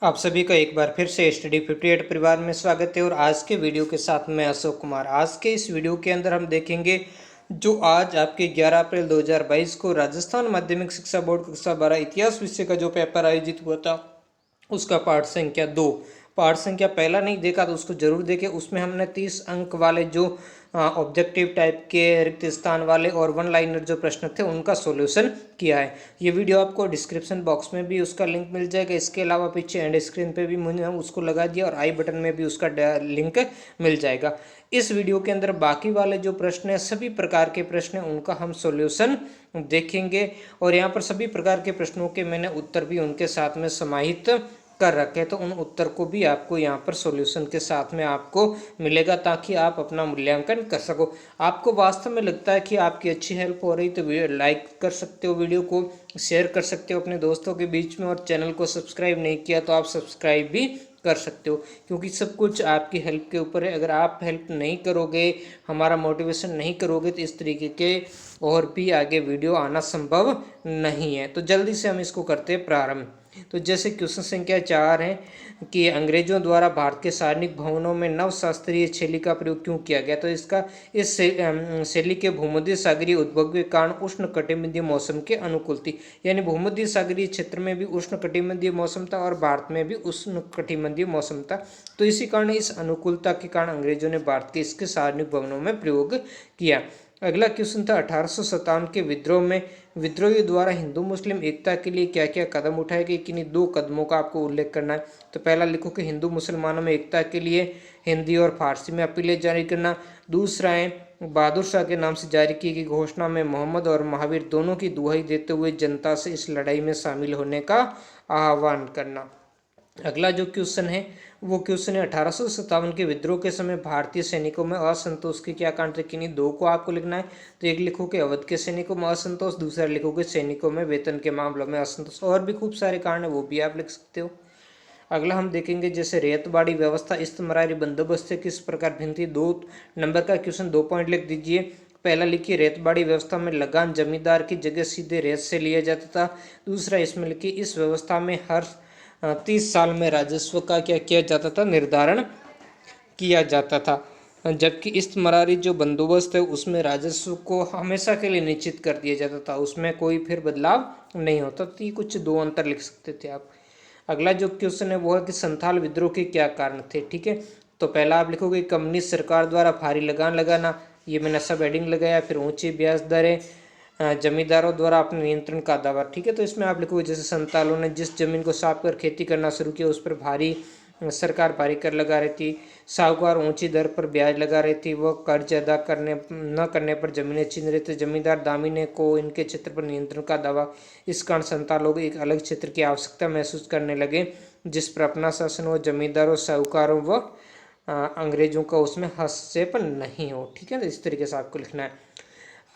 आप सभी का एक बार फिर से स्टडी 58 परिवार में स्वागत है। और आज के वीडियो के साथ मैं अशोक कुमार। आज के इस वीडियो के अंदर हम देखेंगे जो आज आपके 11 अप्रैल 2022 को राजस्थान माध्यमिक शिक्षा बोर्ड कक्षा 12 इतिहास विषय का जो पेपर आयोजित हुआ था उसका पाठ संख्या 2। पाठ संख्या पहला नहीं देखा तो उसको जरूर देखें। उसमें हमने 30 अंक वाले जो ऑब्जेक्टिव टाइप के रिक्त स्थान वाले और वन लाइनर जो प्रश्न थे उनका सॉल्यूशन किया है। ये वीडियो आपको डिस्क्रिप्शन बॉक्स में भी उसका लिंक मिल जाएगा। इसके अलावा पीछे एंड स्क्रीन पे भी मैंने उसको लगा दिया और आई बटन में भी उसका लिंक मिल जाएगा। इस वीडियो के अंदर बाकी वाले जो प्रश्न हैं सभी प्रकार के प्रश्न हैं उनका हम सॉल्यूशन देखेंगे। और यहाँ पर सभी प्रकार के प्रश्नों के मैंने उत्तर भी उनके साथ में समाहित कर रखे, तो उन उत्तर को भी आपको यहाँ पर सॉल्यूशन के साथ में आपको मिलेगा ताकि आप अपना मूल्यांकन कर सको। आपको वास्तव में लगता है कि आपकी अच्छी हेल्प हो रही तो लाइक कर सकते हो, वीडियो को शेयर कर सकते हो अपने दोस्तों के बीच में, और चैनल को सब्सक्राइब नहीं किया तो आप सब्सक्राइब भी कर सकते हो, क्योंकि सब कुछ आपकी हेल्प के ऊपर है। अगर आप हेल्प नहीं करोगे, हमारा मोटिवेशन नहीं करोगे, तो इस तरीके के और भी आगे वीडियो आना संभव नहीं है। तो जल्दी से हम इसको करते हैं प्रारंभ। तो जैसे क्वेश्चन संख्या 4 है कि अंग्रेजों द्वारा भारत के सार्वजनिक भवनों में नव शास्त्रीय शैली का प्रयोग क्यों किया गया। तो इसका इस शैली के भूमध्य सागरीय उद्भव के कारण उष्ण कटिबंधीय मौसम के अनुकूल थी। यानी भूमध्य सागरीय क्षेत्र में भी उष्ण कटिबंधीय मौसम था और भारत में भी उष्ण कटिबंधीय मौसम था। तो इसी कारण इस अनुकूलता के कारण अंग्रेजों ने भारत के इसके सार्वजनिक भवनों में प्रयोग किया। अगला क्वेश्चन था 1857 के विद्रोह में विद्रोहियों द्वारा हिंदू मुस्लिम एकता के लिए क्या क्या कदम उठाए गए, किन्हीं 2 कदमों का आपको उल्लेख करना है। तो पहला लिखो कि हिंदू मुसलमानों में एकता के लिए हिंदी और फारसी में अपीलें जारी करना। दूसरा है बहादुर शाह के नाम से जारी की गई घोषणा में मोहम्मद और महावीर दोनों की दुहाई देते हुए जनता से इस लड़ाई में शामिल होने का आह्वान करना। अगला जो क्वेश्चन है वो क्वेश्चन है 1857 के विद्रोह के समय भारतीय सैनिकों में असंतोष के क्या कारण थे, किन्हीं 2 को आपको लिखना है। तो एक लिखोगे अवध के सैनिकों में असंतोष, दूसरा लिखोगे सैनिकों में वेतन के मामलों में असंतोष। और भी खूब सारे कारण है वो भी आप लिख सकते हो। अगला हम देखेंगे जैसे रेतबाड़ी व्यवस्था इस्तमरारी बंदोबस्त से किस प्रकार भिन्न थी। 2 नंबर का क्वेश्चन 2 पॉइंट लिख दीजिए। पहला लिखिए रेतबाड़ी व्यवस्था में लगान जमींदार की जगह सीधे रेत से लिया जाता था। दूसरा इसमें लिखिए इस व्यवस्था में हर 30 साल में राजस्व का क्या किया जाता था, निर्धारण किया जाता था। जबकि इस्तमरारी जो बंदोबस्त है उसमें राजस्व को हमेशा के लिए निश्चित कर दिया जाता था, उसमें कोई फिर बदलाव नहीं होता। तो ये कुछ 2 अंतर लिख सकते थे आप। अगला जो क्वेश्चन है वो है कि संथाल विद्रोह के क्या कारण थे। ठीक है, तो पहला आप लिखोगे कम्युनिस्ट सरकार द्वारा भारी लगान लगाना, ये मैंने सब हेडिंग लगाया। फिर ऊंची ब्याज दरें, जमींदारों द्वारा अपने नियंत्रण का दावा। ठीक है, तो इसमें आप लिखोगे जैसे संतालों ने जिस जमीन को साफ कर खेती करना शुरू किया उस पर सरकार भारी कर लगा रही थी। साहूकार ऊंची दर पर ब्याज लगा रही थी, वह कर्ज अदा न करने पर जमीनें छीन रहे थे। जमींदार दामिने को इनके क्षेत्र पर नियंत्रण का दावा। इस कारण संताल लोग एक अलग क्षेत्र की आवश्यकता महसूस करने लगे जिस पर अपना शासन हो, जमींदारों साहूकारों व अंग्रेजों का उसमें हस्तक्षेप नहीं हो। ठीक है, तो इस तरीके से आपको लिखना है।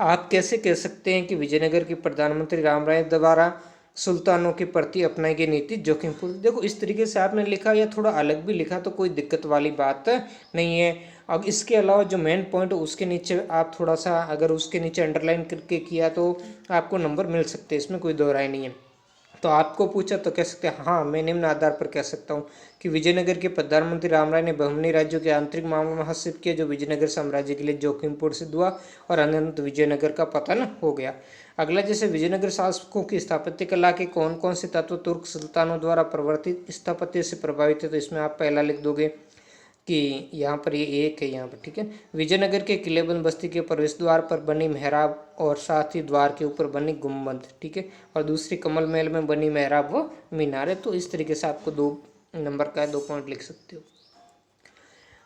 आप कैसे कह सकते हैं कि विजयनगर के प्रधानमंत्री रामराय द्वारा सुल्तानों के प्रति अपनाई गई नीति जोखिमपूर्ण। देखो इस तरीके से आपने लिखा या थोड़ा अलग भी लिखा तो कोई दिक्कत वाली बात नहीं है। अब इसके अलावा जो मेन पॉइंट उसके नीचे आप थोड़ा सा अगर उसके नीचे अंडरलाइन करके किया तो आपको नंबर मिल सकते हैं, इसमें कोई दो राय नहीं है। तो आपको पूछा तो कह सकते हैं हाँ मैं निम्न आधार पर कह सकता हूँ कि विजयनगर के प्रधानमंत्री रामराय ने बहमनी राज्यों के आंतरिक मामलों में हस्तक्षेप किया जो विजयनगर साम्राज्य के लिए जोखिमपूर्ण सिद्ध हुआ और अनंत विजयनगर का पतन हो गया। अगला जैसे विजयनगर शासकों की स्थापत्य कला के कौन कौन से तत्व तुर्क सुल्तानों द्वारा प्रवर्तित स्थापत्य से प्रभावित है। तो इसमें आप पहला लिख दोगे कि यहाँ पर ये एक है यहाँ पर। ठीक है, विजयनगर के किलेबंद बस्ती के प्रवेश द्वार पर बनी मेहराब और साथ ही द्वार के ऊपर बनी गुम्बद। ठीक है, और दूसरी कमल महल में बनी मेहराब व मीनार। तो इस तरीके से आपको 2 नंबर का 2 पॉइंट लिख सकते हो।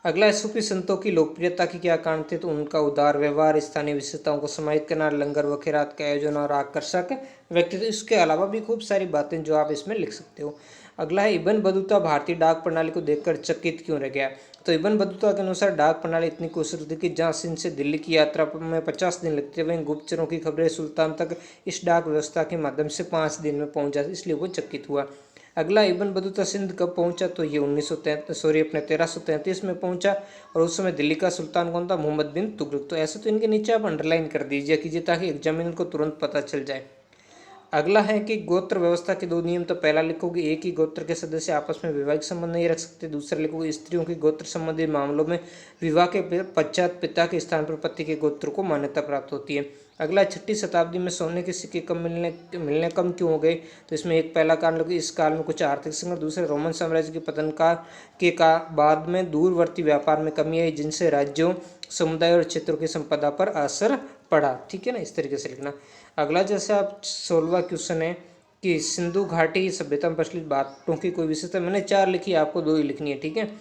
अगला सूफी संतों की लोकप्रियता के क्या कारण थे। तो उनका उदार व्यवहार, स्थानीय विशेषताओं को समाहित करना, लंगर व खैरात के आयोजन और आकर्षक व्यक्तित्व। इसके अलावा भी खूब सारी बातें जो आप इसमें लिख सकते हो। अगला है इब्न बतूता भारतीय डाक प्रणाली को देखकर चकित क्यों रह गया। तो इब्न बतूता के अनुसार डाक प्रणाली इतनी कुशल थी कि जहाँ सिंध से दिल्ली की यात्रा में 50 दिन लगते वहीं गुप्तचरों की खबरें सुल्तान तक इस डाक व्यवस्था के माध्यम से 5 दिन में पहुंच जाती, इसलिए वो चकित हुआ। अगला इब्न बतूता सिंध कब पहुंचा। तो ये 1333 में पहुंचा और उस समय दिल्ली का सुल्तान कौन था, मोहम्मद बिन तुगलक। तो ऐसे तो इनके नीचे आप अंडरलाइन कर दीजिए कीजिए ताकि एग्जामिनर को तुरंत पता चल जाए। अगला है कि गोत्र व्यवस्था के दो नियम। तो पहला लिखोगे एक ही गोत्र के सदस्य आपस में वैवाहिक संबंध नहीं रख सकते। दूसरा लिखोगे स्त्रियों की गोत्र संबंधी मामलों में विवाह के पश्चात पिता के स्थान पर पति के गोत्र को मान्यता प्राप्त होती है। अगला 6वीं शताब्दी में सोने के सिक्के कम मिलने कम क्यों हो गए। तो इसमें एक पहला कारण लगे इस काल में कुछ आर्थिक संकट, दूसरे रोमन साम्राज्य के पतन का बाद में दूरवर्ती व्यापार में कमी आई जिनसे राज्यों, समुदाय और क्षेत्रों की संपदा पर असर पड़ा। ठीक है ना, इस तरीके से लिखना। अगला जैसे आप 16वां क्वेश्चन है कि सिंधु घाटी सभ्यता में प्रचलित बातों की कोई विशेषता। मैंने 4 लिखी, आपको 2 ही लिखनी है। ठीक है,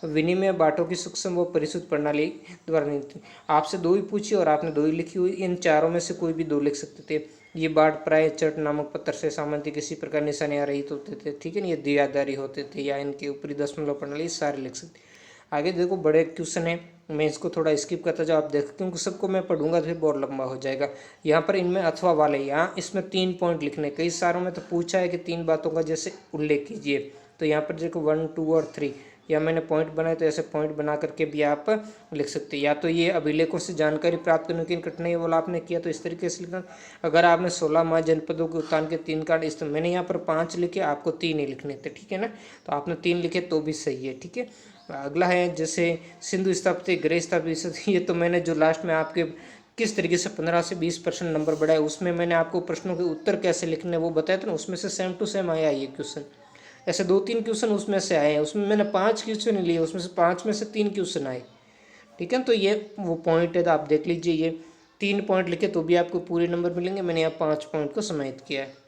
विनिमय बातों की सूक्ष्म व परिशुद्ध प्रणाली द्वारा नहीं। आपसे 2 ही पूछी और आपने 2 ही लिखी हुई। इन चारों में से कोई भी 2 लिख सकते थे। ये बाढ़ प्राय चट नामक पत्थर से सामान्य किसी प्रकार निशानियाँ रहित होते थे। ठीक है ना, ये दियादारी होते थे या इनके ऊपरी दशमलव प्रणाली, सारे लिख सकते। आगे देखो बड़े क्वेश्चन है, मैं इसको थोड़ा स्किप करता जाऊँ, आप देख, क्योंकि सबको मैं पढ़ूंगा तो फिर बहुत लंबा हो जाएगा। यहाँ पर इनमें अथवा वाले, यहाँ इसमें 3 पॉइंट लिखने। कई सारों में तो पूछा है कि 3 बातों का जैसे उल्लेख कीजिए। तो यहाँ पर देखो 1, 2 और 3, या मैंने पॉइंट बनाए तो ऐसे पॉइंट बना करके भी आप लिख सकते हैं। या तो ये अभिलेखों से जानकारी प्राप्त करने की कठिनाई वाला आपने किया तो इस तरीके से लिखना। अगर आपने 16 महाजनपदों के उत्थान के 3 कारण इस, मैंने यहाँ पर 5 लिखे, आपको 3 ही लिखने थे। ठीक है ना, तो आपने 3 लिखे तो भी सही है। ठीक है, अगला है जैसे सिंधु स्थापत्य, गृह स्थापत्य। ये तो मैंने जो लास्ट में आपके किस तरीके से 15 से 20% नंबर बढ़ाए, उसमें मैंने आपको प्रश्नों के उत्तर कैसे लिखने वो बताया था ना, उसमें से सेम टू सेम आया ये क्वेश्चन। ऐसे 2-3 क्वेश्चन उसमें से आए हैं, उसमें मैंने 5 क्वेश्चन लिए, उसमें से 5 में से 3 क्वेश्चन आए। ठीक है, तो ये वो पॉइंट है, तो आप देख लीजिए। ये 3 पॉइंट लिखे तो भी आपको पूरे नंबर मिलेंगे। मैंने यहाँ 5 पॉइंट को समाहित किया है।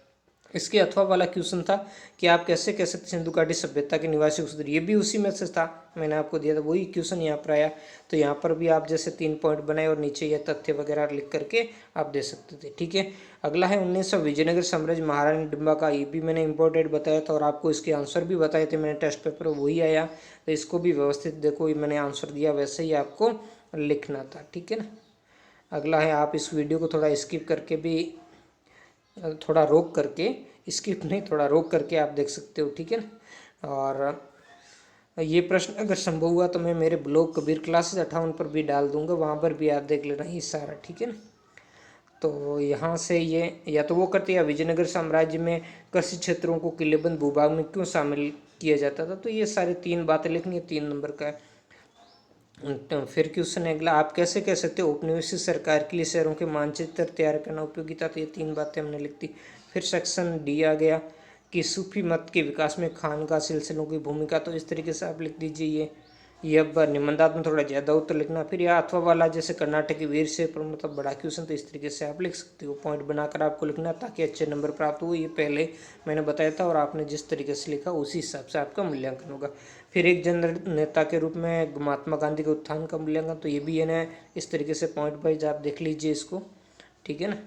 इसके अथवा वाला क्वेश्चन था कि आप कैसे कह सकते सिंधु घाटी सभ्यता के निवासी उस, ये भी उसी में से था, मैंने आपको दिया था वही क्वेश्चन यहाँ पर आया। तो यहाँ पर भी आप जैसे 3 पॉइंट बनाए और नीचे ये तथ्य वगैरह लिख करके आप दे सकते थे। ठीक है, अगला है 1900 विजयनगर साम्राज्य महारानी डिम्बा का। ये भी मैंने इंपॉर्टेंट बताया था और आपको इसके आंसर भी बताए थे मैंने टेस्ट पेपर, वही आया। तो इसको भी व्यवस्थित देखो, मैंने आंसर दिया वैसे ही आपको लिखना था। ठीक है ना, अगला है आप इस वीडियो को थोड़ा स्किप करके भी, थोड़ा रोक करके, स्किप नहीं थोड़ा रोक करके आप देख सकते हो। ठीक है ना, और ये प्रश्न अगर संभव हुआ तो मैं मेरे ब्लॉग कबीर क्लासेस 58 पर भी डाल दूंगा, वहाँ पर भी आप देख लेना ये सारा। ठीक है ना, तो यहाँ से ये या तो वो करते या विजयनगर साम्राज्य में कृषि क्षेत्रों को किलेबंद भूभाग में क्यों शामिल किया जाता था। तो ये सारी 3 बातें लिखनी है, 3 नंबर का है। तो फिर क्वेश्चन अगला, आप कैसे कह सकते हो औपनिवेशिक सरकार के लिए शहरों के मानचित्र तैयार करना उपयोगिता। तो ये 3 बातें हमने लिख दी। फिर सेक्शन डी आ गया कि सूफी मत के विकास में खानका सिलसिलों की भूमिका। तो इस तरीके से आप लिख दीजिए ये अब निबंधात्मक थोड़ा ज़्यादा उत्तर लिखना। फिर यह अथवा वाला जैसे कर्नाटक की वीर से मतलब बड़ा क्वेश्चन, तो इस तरीके से आप लिख सकते हो, पॉइंट बनाकर आपको लिखना ताकि अच्छे नंबर प्राप्त हो। ये पहले मैंने बताया था और आपने जिस तरीके से लिखा उसी हिसाब से आपका मूल्यांकन होगा। फिर एक जन नेता के रूप में महात्मा गांधी के उत्थान का मूल्यांकन, तो ये भी है ना इस तरीके से पॉइंट वाइज आप देख लीजिए इसको। ठीक है ना,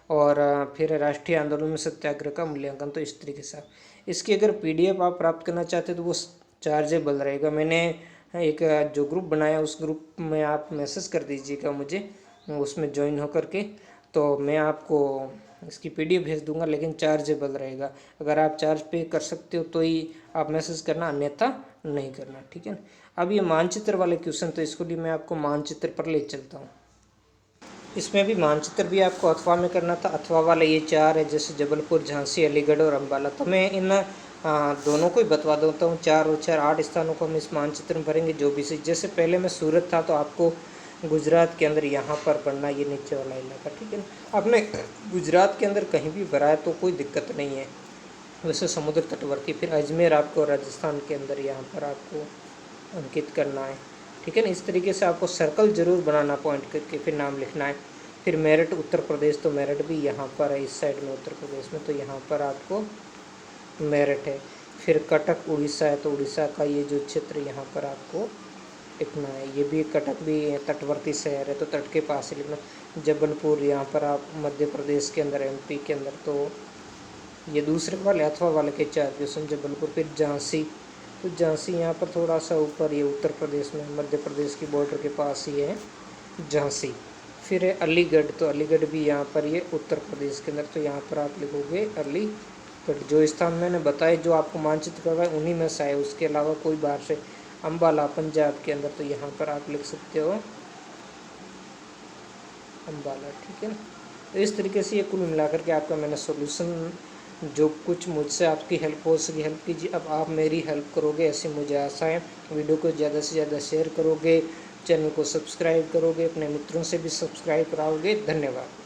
और फिर राष्ट्रीय आंदोलन में सत्याग्रह का मूल्यांकन, तो इस तरीके से आप इसकी अगर PDF आप प्राप्त करना चाहते हैं तो वो चार्जेबल रहेगा। मैंने एक जो ग्रुप बनाया उस ग्रुप में आप मैसेज कर दीजिएगा मुझे, उसमें ज्वाइन होकर के, तो मैं आपको इसकी PDF भेज दूंगा, लेकिन चार्जेबल रहेगा। अगर आप चार्ज पे कर सकते हो तो ही आप मैसेज करना, अन्यथा नहीं करना। ठीक है ना, अब ये मानचित्र वाले क्वेश्चन, तो इसको लिए मैं आपको मानचित्र पर ले चलता हूँ। इसमें भी मानचित्र भी आपको अथवा में करना था। अथवा वाले ये 4 है जैसे जबलपुर, झांसी, अलीगढ़ और अम्बाला। तो मैं इन दोनों को ही बतवा देता हूँ। 4 और 4 8 स्थानों को हम इस मानचित्र में भरेंगे जो भी सही। जैसे पहले में सूरत था तो आपको गुजरात के अंदर यहाँ पर पढ़ना, ये नीचे वाला इलाका। ठीक है ना, आपने गुजरात के अंदर कहीं भी भरा है तो कोई दिक्कत नहीं है, वैसे समुद्र तटवर्ती। फिर अजमेर आपको राजस्थान के अंदर यहाँ पर आपको अंकित करना है। ठीक है ना, इस तरीके से आपको सर्कल जरूर बनाना पॉइंट करके, फिर नाम लिखना है। फिर मेरठ उत्तर प्रदेश, तो मेरठ भी यहाँ पर है इस साइड में उत्तर प्रदेश में, तो यहाँ पर आपको मेरठ है। फिर कटक उड़ीसा है, तो उड़ीसा का ये जो क्षेत्र यहाँ पर आपको लिखना है। ये भी कटक भी तटवर्ती शहर है तो तट के पास ही लिखना। जबलपुर यहाँ पर आप मध्य प्रदेश के अंदर, MP के अंदर, तो ये दूसरे वाले अथवा वाले के 4 क्वेश्चन। जबलपुर, फिर झांसी, तो झांसी यहाँ पर थोड़ा सा ऊपर, ये उत्तर प्रदेश में मध्य प्रदेश की बॉर्डर के पास ही है झांसी। फिर है अलीगढ़, तो अलीगढ़ भी यहाँ पर ये उत्तर प्रदेश के अंदर, तो यहाँ पर आप लिखोगे अलीगढ़। जो स्थान मैंने बताए जो आपको मानचित्र करवाए उन्हीं में से आए, उसके अलावा कोई बाहर से। अम्बाला पंजाब के अंदर, तो यहाँ पर आप लिख सकते हो अम्बाला। ठीक है ना, तो इस तरीके से ये कुल मिलाकर के आपका मैंने सॉल्यूशन जो कुछ मुझसे आपकी हेल्प हो सकी हेल्प कीजिए। अब आप मेरी हेल्प करोगे ऐसी मुझे आशा है। वीडियो को ज़्यादा से ज़्यादा शेयर करोगे, चैनल को सब्सक्राइब करोगे, अपने मित्रों से भी सब्सक्राइब कराओगे। धन्यवाद।